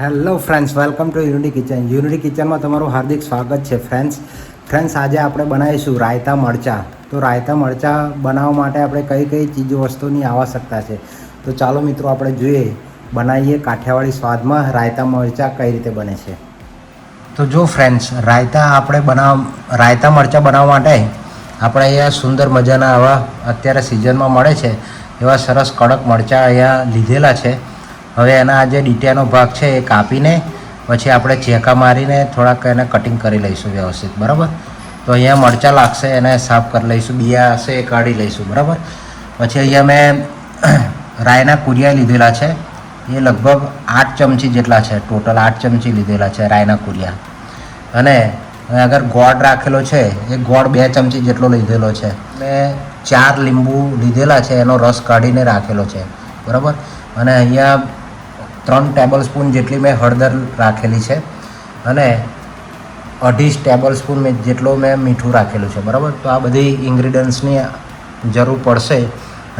Hello friends, welcome to unity kitchen. Unity કિચનમાં તમારું હાર્દિક સ્વાગત છે. ફ્રેન્ડ્સ આજે આપણે બનાવીશું રાયતા મરચાં. તો રાયતા મરચાં બનાવવા માટે આપણે કઈ કઈ ચીજો વસ્તુની આવશ્યકતા છે, તો ચાલો મિત્રો આપણે જોઈએ, બનાવીએ કાઠિયાવાડી સ્વાદમાં રાયતા મરચાં કઈ રીતે બને છે. તો જો ફ્રેન્ડ્સ, રાયતા મરચાં બનાવવા માટે આપણે અહીંયા સુંદર મજાના આવા અત્યારે સિઝનમાં મળે છે એવા સરસ કડક મરચાં અહીંયા લીધેલા છે. હવે એના જે ડીટીયાનો ભાગ છે એ કાપીને પછી આપણે ચેકા મારીને થોડાક એને કટિંગ કરી લઈશું વ્યવસ્થિત, બરાબર. તો અહીંયા મરચાં લાગશે, એને સાફ કરી લઈશું, બિયા હશે એ કાઢી લઈશું, બરાબર. પછી અહીંયા મેં રાયના કુરિયા લીધેલા છે, એ લગભગ 8 ચમચી જેટલા છે, ટોટલ 8 ચમચી લીધેલા છે રાયના કુરિયા. અને અગર ગોળ રાખેલો છે એ ગોળ 2 ચમચી જેટલો લીધેલો છે. મેં 4 લીંબુ લીધેલા છે, એનો રસ કાઢીને રાખેલો છે, બરાબર. અને અહીંયા 3 ટેબલ સ્પૂન જેટલી મેં હળદર રાખેલી છે અને 2.5 ટેબલ સ્પૂન જેટલો મેં મીઠું રાખેલું છે, બરાબર. તો આ બધી ઇન્ગ્રીડિયન્ટ્સની જરૂર પડશે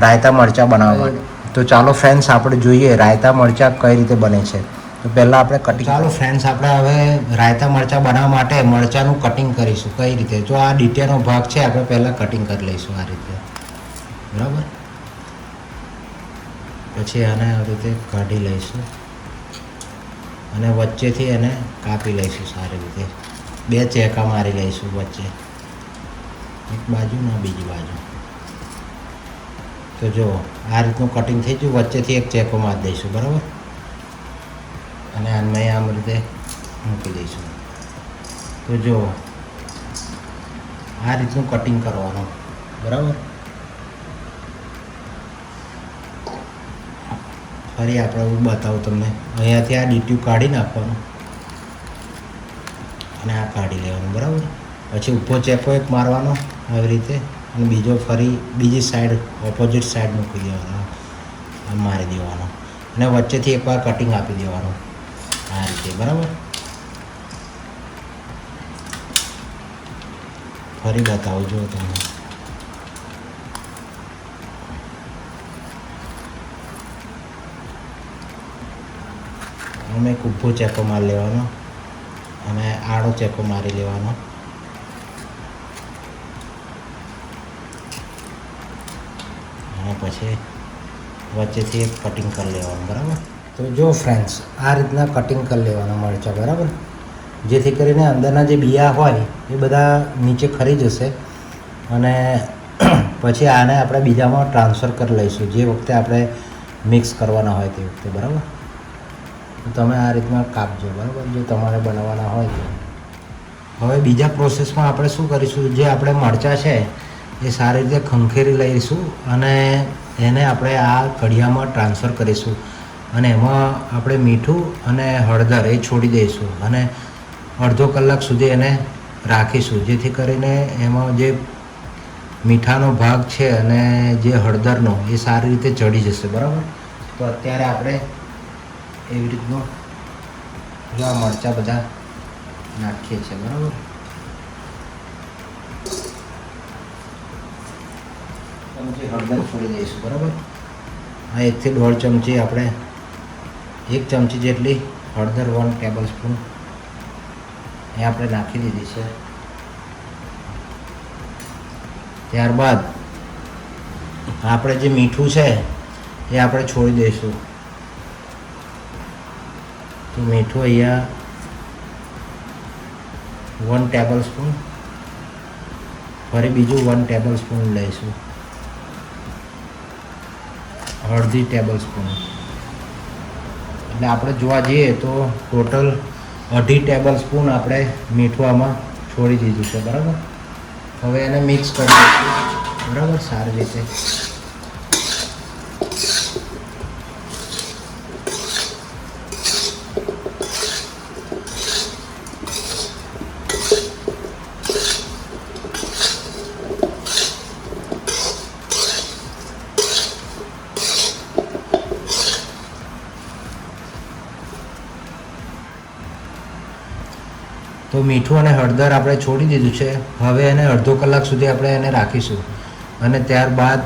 રાયતા મરચાં બનાવવા માટે. તો ચાલો ફ્રેન્ડ્સ આપણે જોઈએ રાયતા મરચાં કઈ રીતે બને છે. તો પહેલાં આપણે કટિંગ, ચાલો ફ્રેન્ડ્સ આપણે હવે રાયતા મરચાં બનાવવા માટે મરચાંનું કટિંગ કરીશું કઈ રીતે. જો આ ડીટીયાનો ભાગ છે આપણે પહેલાં કટિંગ કરી લઈશું આ રીતે, બરાબર. પછી આને આ રીતે કાઢી લઈશું અને વચ્ચેથી એને કાપી લઈશું સારી રીતે. 2 ચેકા મારી લઈશું વચ્ચે, એક બાજુ ને બીજી બાજુ. તો જો આ રીતનું કટિંગ થઈ ગયું, વચ્ચેથી એક ચેકો મારી દઈશું, બરાબર. અને આને આમ રીતે મૂકી દઈશું. તો જો આ રીતનું કટિંગ કરવાનું, બરાબર. ફરી આપણે હું બતાવું તમને. અહીંયાથી આ ડીટ્યું કાઢી નાખવાનું અને આ કાઢી લેવાનું, બરાબર. પછી ઊભો ચેકો એક મારવાનો આવી રીતે, અને બીજો ફરી બીજી સાઈડ ઓપોઝિટ સાઈડ મૂકી દેવાનો, આમ મારી દેવાનો અને વચ્ચેથી એકવાર કટિંગ આપી દેવાનું આ રીતે, બરાબર. ફરી બતાવું જો તમને. અમે એક ઊભો ચેકો મારી લેવાનો અને આડો ચેકો મારી લેવાનો. અને પછી વચ્ચેથી એક કટિંગ કરી લેવાનું, બરાબર. તો જો ફ્રેન્ડ્સ આ રીતના કટિંગ કરી લેવાના મરચાં, બરાબર. જેથી કરીને અંદરના જે બિયા હોય એ બધા નીચે ખરી જશે અને પછી આને આપણે બીજામાં ટ્રાન્સફર કરી લઈશું જે વખતે આપણે મિક્સ કરવાના હોય તે વખતે, બરાબર. તો તમે આ રીતના કાપજો, બરાબર, જો તમારે બનાવવાના હોય તો. હવે બીજા પ્રોસેસમાં આપણે શું કરીશું, જે આપણે મરચાં છે એ સારી રીતે ખંખેરી લઈશું અને એને આપણે આ કઢિયામાં ટ્રાન્સફર કરીશું. અને એમાં આપણે મીઠું અને હળદર એ છોડી દઈશું અને અડધો કલાક સુધી એને રાખીશું, જેથી કરીને એમાં જે મીઠાનો ભાગ છે અને જે હળદરનો એ સારી રીતે ચડી જશે, બરાબર. તો અત્યારે આપણે એવી રીતનું જો આ મરચાં બધા નાખીએ છીએ, બરાબર. ચમચી હળદર છોડી દઈશું, બરાબર. આ 1 થી 1.5 ચમચી આપણે 1 ચમચી જેટલી હળદર 1 ટેબલ સ્પૂન એ આપણે નાખી દીધી છે. ત્યારબાદ આપણે જે મીઠું છે એ આપણે છોડી દઈશું. તો મીઠું અહીંયા 1 ટેબલ સ્પૂન, ફરી બીજું 1 ટેબલ સ્પૂન લઈશું. હળદી ટેબલ સ્પૂન, એટલે આપણે જોવા જઈએ તો ટોટલ 2.5 ટેબલ સ્પૂન આપણે મીઠું આમાં છોડી દીધું છે, બરાબર. હવે એને મિક્સ કરી દઈશું, બરાબર, સારી રીતે. તો મીઠું અને હળદર આપણે છોડી દીધું છે. હવે એને અડધો કલાક સુધી આપણે એને રાખીશું અને ત્યારબાદ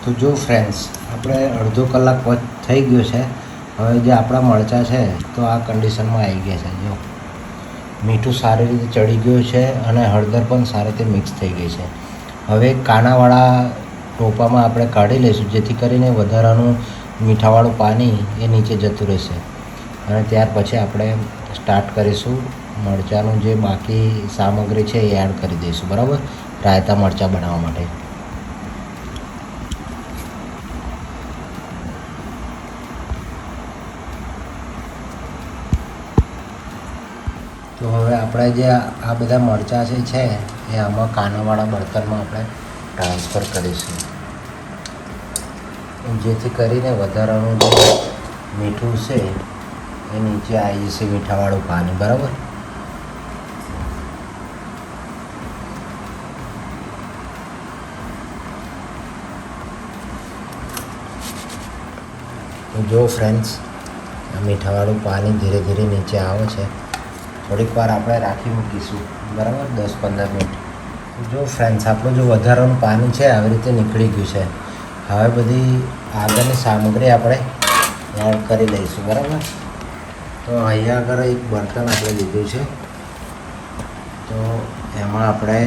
તો જો ફ્રેન્ડ્સ આપણે અડધો કલાક થઈ ગયો છે. હવે જે આપણા મરચાં છે તો આ કન્ડિશનમાં આવી ગયા છે. જો મીઠું સારી રીતે ચડી ગયું છે અને હળદર પણ સારી રીતે મિક્સ થઈ ગઈ છે. હવે કાણાવાળા ટોપામાં આપણે કાઢી લઈશું, જેથી કરીને વધારાનું મીઠાવાળું પાણી એ નીચે જતું રહેશે. અને ત્યાર પછી આપણે સ્ટાર્ટ કરીશું મરચાંનું જે બાકી સામગ્રી છે એ એડ કરી દઈશું. બરાબર, રાયતા મરચાં બનાવવા માટે. તો હવે આપણે જે આ બધા મરચાં છે એ આમાં કાનાવાળા બર્તનમાં આપણે ટ્રાન્સફર કરીશું, જેથી કરીને વધારાનું જે મીઠું છે એ નીચે આવી જશે, મીઠાવાળું પાણી. બરાબર, જો ફ્રેન્ડ્સ, આ મીઠાવાળું પાણી ધીરે ધીરે નીચે આવે છે. થોડીક વાર આપણે રાખી મૂકીશું. બરાબર, 10-15 મિનિટ. જો ફ્રેન્ડ્સ, આપણું જો વધારાનું પાણી છે આવી રીતે નીકળી ગયું છે. હવે બધી આગળની સામગ્રી આપણે એડ કરી લઈશું. બરાબર, તો અહીંયા આગળ એક બર્તન આપણે લીધું છે. તો એમાં આપણે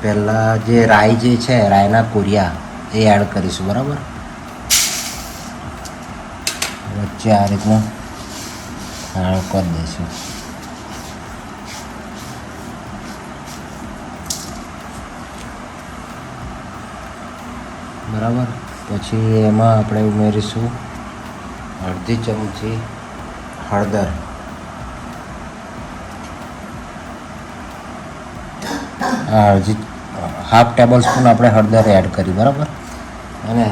પહેલાં જે રાઈ જે છે, રાયના કુરિયા એ એડ કરીશું. બરાબર, વચ્ચે આ રીતનું આળો કરી દઈશું. બરાબર, પછી એમાં આપણે ઉમેરીશું અડધી ચમચી હળદર, હાફ ટેબલ સ્પૂન આપણે હળદર એડ કરી. બરાબર, અને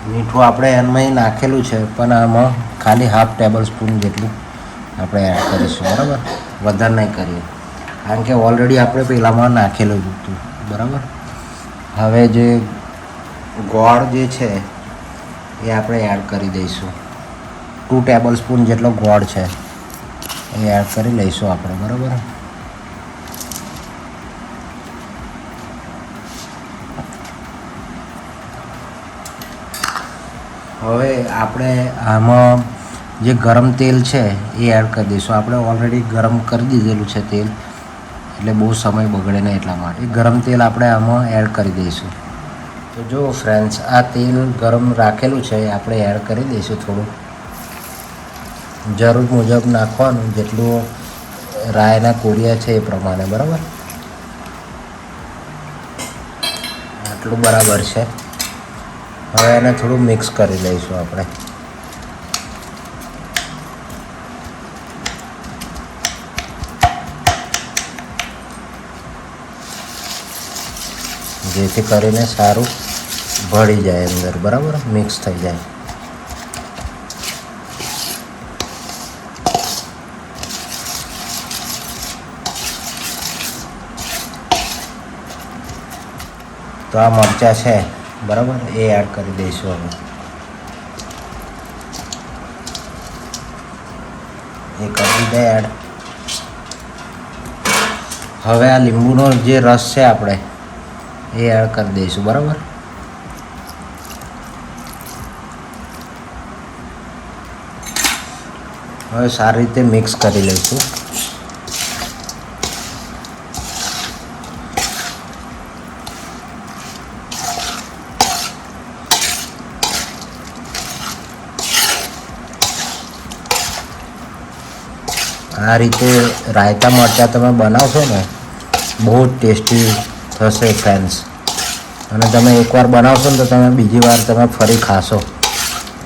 મીઠું આપણે એમાં નાખેલું છે, પણ આમાં ખાલી હાફ ટેબલ સ્પૂન જેટલું આપણે એડ કરીશું. બરાબર, વધારે નહીં કરીએ, કારણ કે ઓલરેડી આપણે પેલામાં નાખેલું હતું. બરાબર, હવે જે ગોળ જે છે એ આપણે એડ કરી દઈશું. 2 ટેબલ સ્પૂન જેટલો ગોળ છે એ એડ કરી લઈશું આપણે. બરાબર, હવે આપણે આમાં જે ગરમ તેલ છે એ એડ કરી દઈશું. આપણે ઓલરેડી ગરમ કરી દીધેલું છે તેલ, એટલે બહુ સમય બગડે નહીં એટલા માટે ગરમ તેલ આપણે આમાં એડ કરી દઈશું. તો જો ફ્રેન્ડ્સ, આ તેલ ગરમ રાખેલું છે એ આપણે એડ કરી દઈશું. થોડું જરૂર મુજબ નાખવાનું, જેટલું રાયના કોરિયા છે એ પ્રમાણે. બરાબર, આટલું બરાબર છે. હવે એને થોડું મિક્સ કરી લઈશું આપણે. જેથી કરીને સારું ભળી જાય અંદર. બરાબર, મિક્સ થઈ જાય. તો આ મરચાં છે, બરાબર, એ એડ કરી દઈશું. હવે એ કરી દે એડ. હવે આ લીંબુનો જે રસ છે આપણે એ એડ કરી દઈશું. બરાબર, હવે સારી રીતે મિક્સ કરી લઈશું. આ રીતે રાયતા મરચાં તમે બનાવશો ને, બહુ જ ટેસ્ટી થશે ફ્રેન્ડ્સ. અને તમે એકવાર બનાવશો ને તો તમે બીજી વાર તમે ફરી ખાશો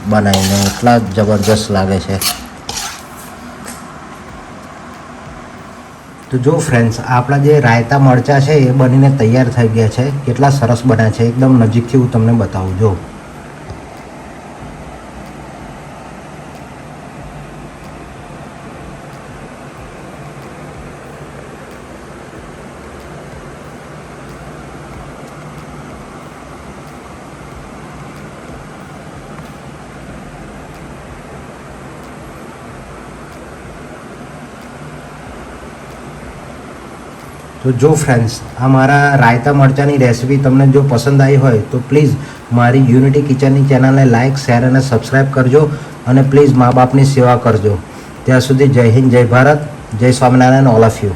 બનાવીને, એટલા જ જબરજસ્ત લાગે છે. તો જો ફ્રેન્ડ્સ, આપણા જે રાયતા મરચાં છે એ બનીને તૈયાર થઈ ગયા છે. કેટલા સરસ બન્યા છે, એકદમ નજીકથી હું તમને બતાવું. જો તો જો ફ્રેન્ડ્સ, આ મારા રાયતા મરચાની રેસિપી તમને જો પસંદ આવી હોય તો પ્લીઝ મારી યુનિટી કિચનની ચેનલને લાઇક, શેર અને સબસ્ક્રાઈબ કરજો અને પ્લીઝ મા બાપની સેવા કરજો. ત્યાં સુધી જય હિન્દ, જય ભારત, જય સ્વામિનારાયણ, ઓલ ઓફ યુ.